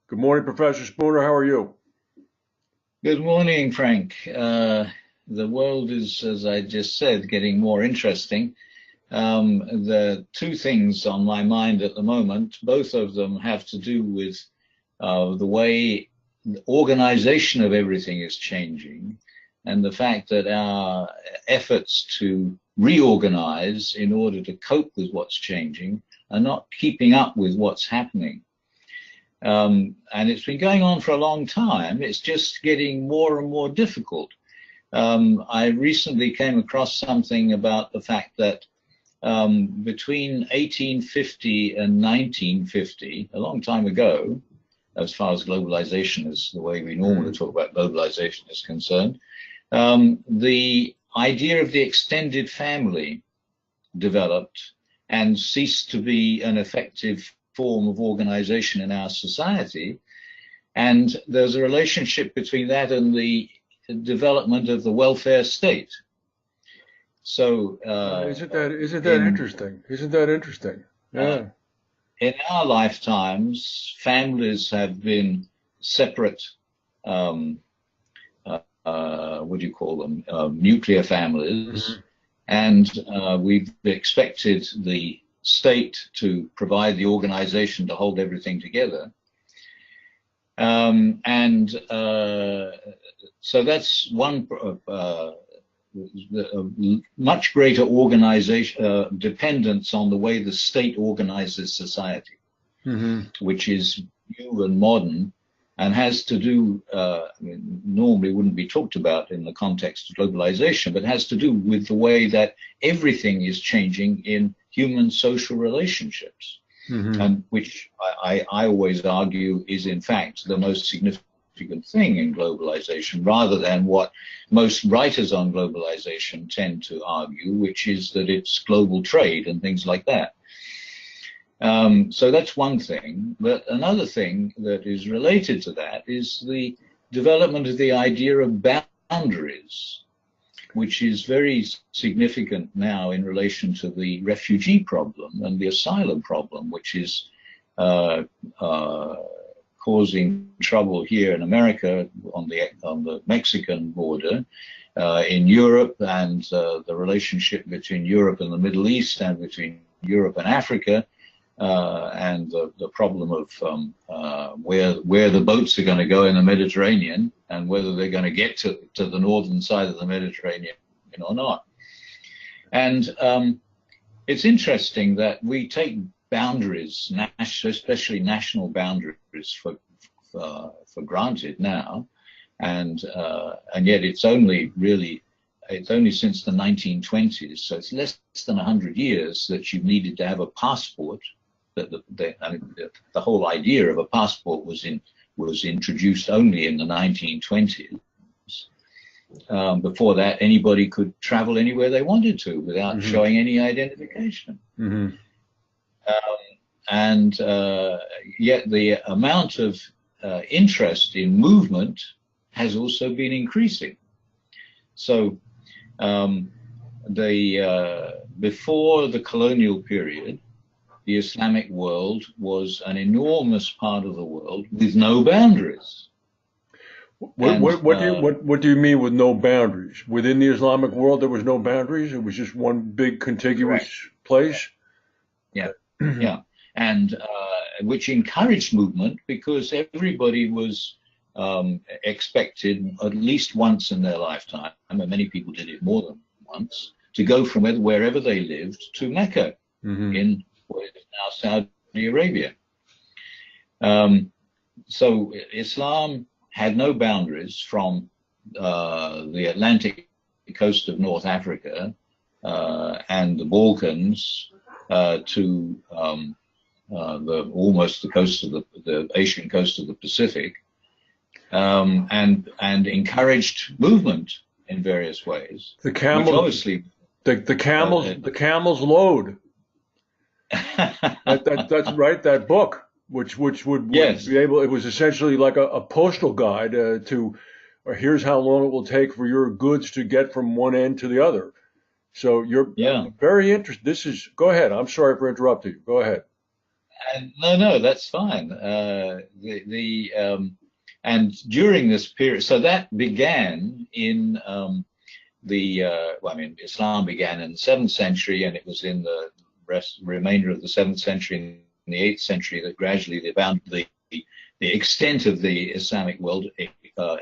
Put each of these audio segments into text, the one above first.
Good morning, Professor Spooner. How are you? Good morning, Frank. The world is, as I just said, getting more interesting. The two things on my mind at the moment, both of them have to do with the way the organization of everything is changing and the fact that our efforts to reorganize in order to cope with what's changing are not keeping up with what's happening. And it's been going on for a long time. It's just getting more and more difficult. I recently came across something about the fact that between 1850 and 1950, a long time ago, as far as globalization is the way we normally talk about globalization is concerned, the idea of the extended family developed and ceased to be an effective form of organization in our society. And there's a relationship between that and the development of the welfare state. So Isn't that interesting? Isn't that interesting? uh, Yeah. in our lifetimes, families have been separate, um, what do you call them, nuclear families, Hmm. and we've expected the state to provide the organization to hold everything together. And so that's one much greater organization dependence on the way the state organizes society, Hmm. which is new and modern and has to do, I mean, normally wouldn't be talked about in the context of globalization, but has to do with the way that everything is changing in human social relationships, Hmm. and which I always argue is in fact the most significant thing in globalization, rather than what most writers on globalization tend to argue, which is that it's global trade and things like that. So that's one thing. But another thing that is related to that is the development of the idea of boundaries, which is very significant now in relation to the refugee problem and the asylum problem, which is uh, uh, causing trouble here in America on the Mexican border, in Europe, and the relationship between Europe and the Middle East, and between Europe and Africa, and the problem of where the boats are going to go in the Mediterranean, and whether they're going to get to the northern side of the Mediterranean or not. And it's interesting that we take boundaries, especially national boundaries, for granted now, and yet it's only since the 1920s, so it's less than 100 years, that you needed to have a passport. That I mean, the whole idea of a passport was introduced only in the 1920s. Before that, anybody could travel anywhere they wanted to without Hmm. showing any identification. Hmm. And yet the amount of interest in movement has also been increasing. So before the colonial period, the Islamic world was an enormous part of the world with no boundaries. What And what what do you what do you mean with no boundaries? Within the Islamic world, there was no boundaries. It was just one big contiguous correct, place. yeah, yeah, and which encouraged movement because everybody was expected at least once in their lifetime, and many people did it more than once, to go from wherever they lived to Mecca Hmm. in what is now Saudi Arabia. Um, so Islam had no boundaries from the Atlantic coast of North Africa and the Balkans to the almost the coast of the Asian coast of the Pacific, and encouraged movement in various ways, The which camels, obviously the camels, uh, the camels load. That's right. That book, which would yes, be able, it was essentially like a postal guide to, or here's how long it will take for your goods to get from one end to the other. So you're yeah. very interested. This is, go ahead. I'm sorry for interrupting you. Go ahead. And no, that's fine. And during this period, so that began in well, I mean, Islam began in the 7th century, and it was in the remainder of the 7th century and the 8th century that gradually the extent of the Islamic world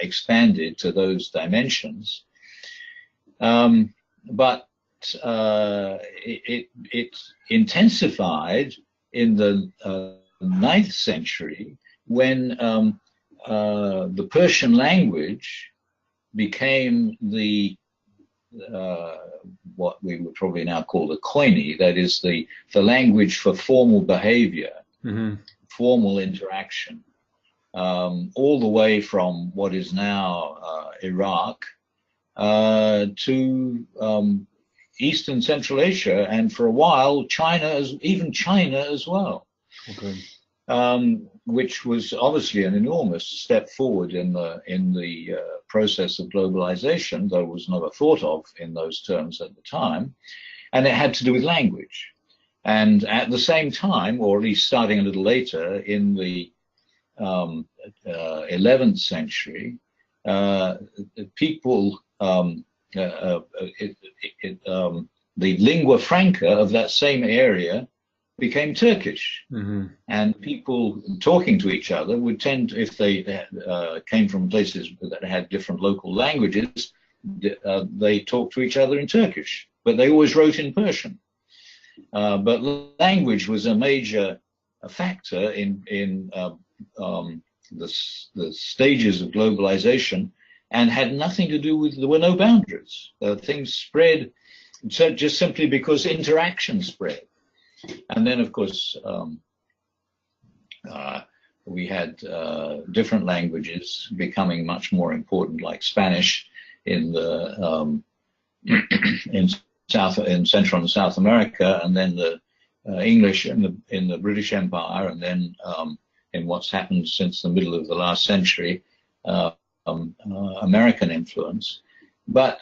expanded to those dimensions. But it intensified in the 9th century when the Persian language became the what we would probably now call the Koine, that is the language for formal behavior, formal interaction, all the way from what is now Iraq to East and Central Asia, and for a while even China as well. Okay. Which was obviously an enormous step forward in the process of globalization, though it was never thought of in those terms at the time, and it had to do with language. And at the same time, or at least starting a little later, in the 11th century, people the lingua franca of that same area became Turkish, and people talking to each other would tend, if they came from places that had different local languages, they talked to each other in Turkish, but they always wrote in Persian. But language was a major factor in the stages of globalization, and had nothing to do with, there were no boundaries. Things spread just simply because interaction spread. And then, of course, we had different languages becoming much more important, like Spanish in Central and South America, and then the English in the British Empire, and then in what's happened since the middle of the last century, American influence. But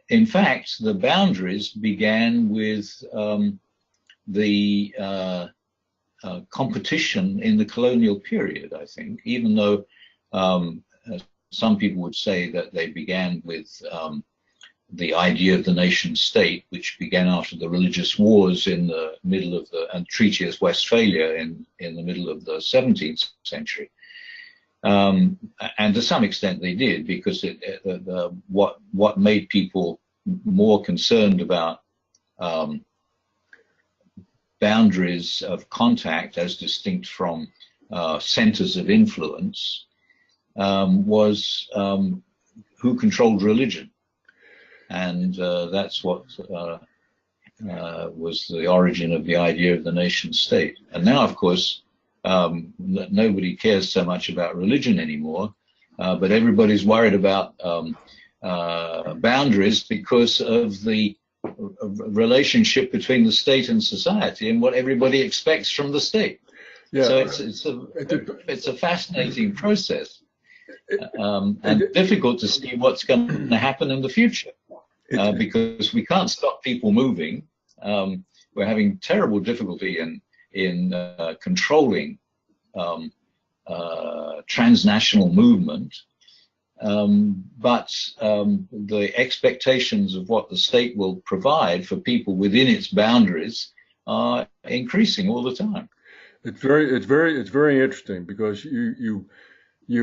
in fact, the boundaries began with the competition in the colonial period, I think, even though some people would say that they began with the idea of the nation state, which began after the religious wars in the middle of and Treaty of Westphalia in the middle of the 17th century. And to some extent they did, because what made people more concerned about boundaries of contact as distinct from centers of influence was who controlled religion. And that's what was the origin of the idea of the nation state. And now, of course, nobody cares so much about religion anymore, but everybody's worried about boundaries because of the relationship between the state and society and what everybody expects from the state. Yeah. So it's a fascinating process, and difficult to see what's going to happen in the future, because we can't stop people moving. We're having terrible difficulty in controlling transnational movement, but the expectations of what the state will provide for people within its boundaries are increasing all the time. It's very interesting, because you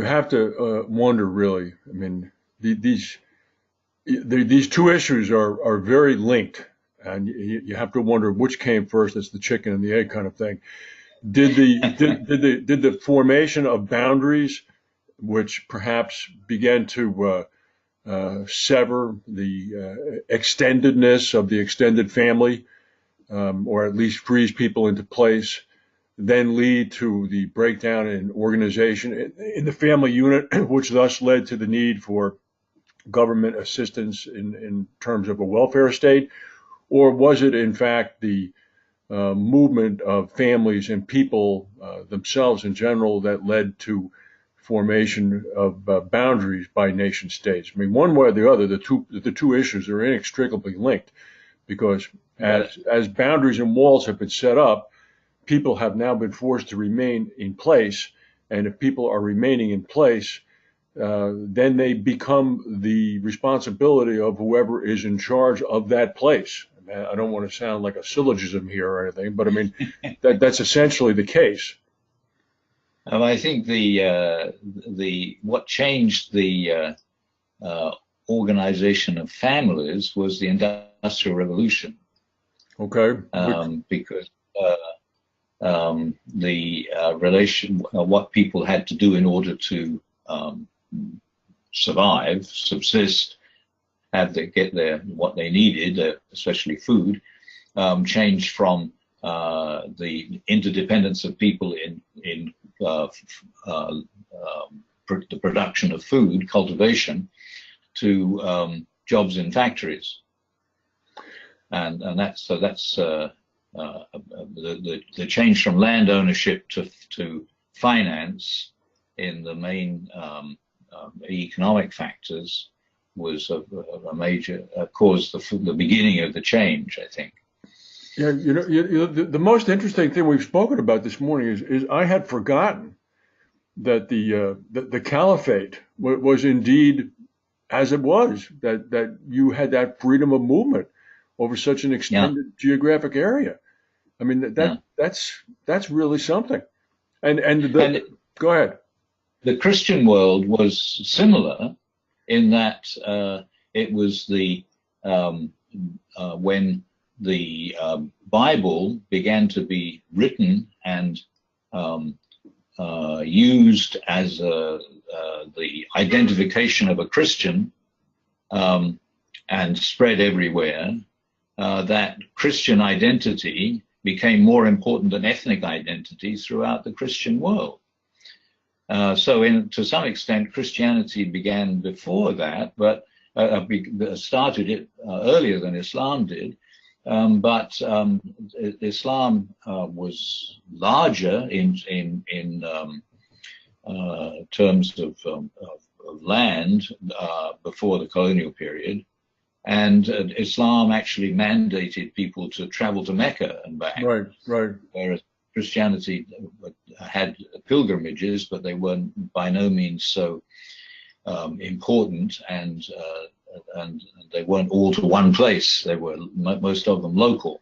have to wonder, really. I mean, these two issues are very linked, and you have to wonder which came first. It's the chicken and the egg kind of thing. Did the formation of boundaries, which perhaps began to sever the extendedness of the extended family, or at least freeze people into place, then lead to the breakdown in organization in the family unit, which thus led to the need for government assistance in terms of a welfare state? Or was it, in fact, the movement of families and people themselves in general that led to formation of boundaries by nation states? I mean, one way or the other, the two issues are inextricably linked, because as boundaries and walls have been set up, people have now been forced to remain in place. And if people are remaining in place, then they become the responsibility of whoever is in charge of that place. I don't want to sound like a syllogism here or anything, but I mean, that's essentially the case. I think what changed the organization of families was the Industrial Revolution. Okay. Because the relation, what people had to do in order to survive, subsist, get what they needed, especially food, changed from the interdependence of people in the production of food, cultivation, to jobs in factories, and that's the change from land ownership to finance in the main economic factors was a major caused the beginning of the change, I think. Yeah, the most interesting thing we've spoken about this morning is I had forgotten that the caliphate was indeed as it was, that you had that freedom of movement over such an extended geographic area. I mean, that's really something. And go ahead. The Christian world was similar in that it was when the Bible began to be written and used as the identification of a Christian and spread everywhere, that Christian identity became more important than ethnic identity throughout the Christian world. So to some extent, Christianity began before that, but started it earlier than Islam did. But Islam was larger in terms of land before the colonial period, and Islam actually mandated people to travel to Mecca and back. Right. Whereas Christianity had pilgrimages, but they weren't by no means so important, and they weren't all to one place. They were most of them local.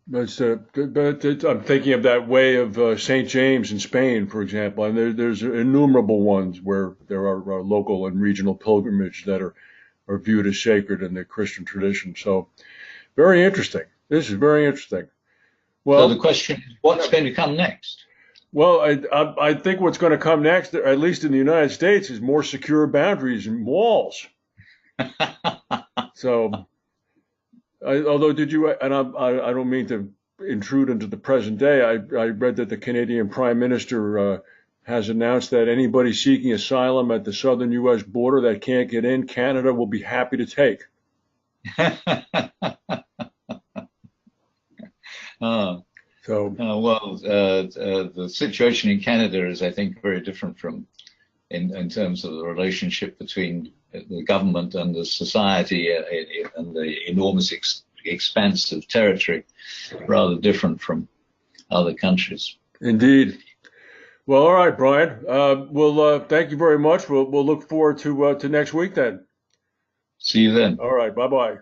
But I'm thinking of that way of St. James in Spain, for example, and there's innumerable ones where there are local and regional pilgrimages that are viewed as sacred in the Christian tradition. So very interesting. This is very interesting. Well, so the question is, what's going to come next? Well, I think what's going to come next, at least in the United States, is more secure boundaries and walls. So, although did you, and I don't mean to intrude into the present day, I read that the Canadian Prime Minister has announced that anybody seeking asylum at the southern U.S. border that can't get in, Canada will be happy to take. The situation in Canada is, I think, very different from in terms of the relationship between the government and the society and the enormous expanse of territory, rather different from other countries. Indeed. Well, all right, Brian. Thank you very much. We'll look forward to next week then. See you then. All right. Bye-bye.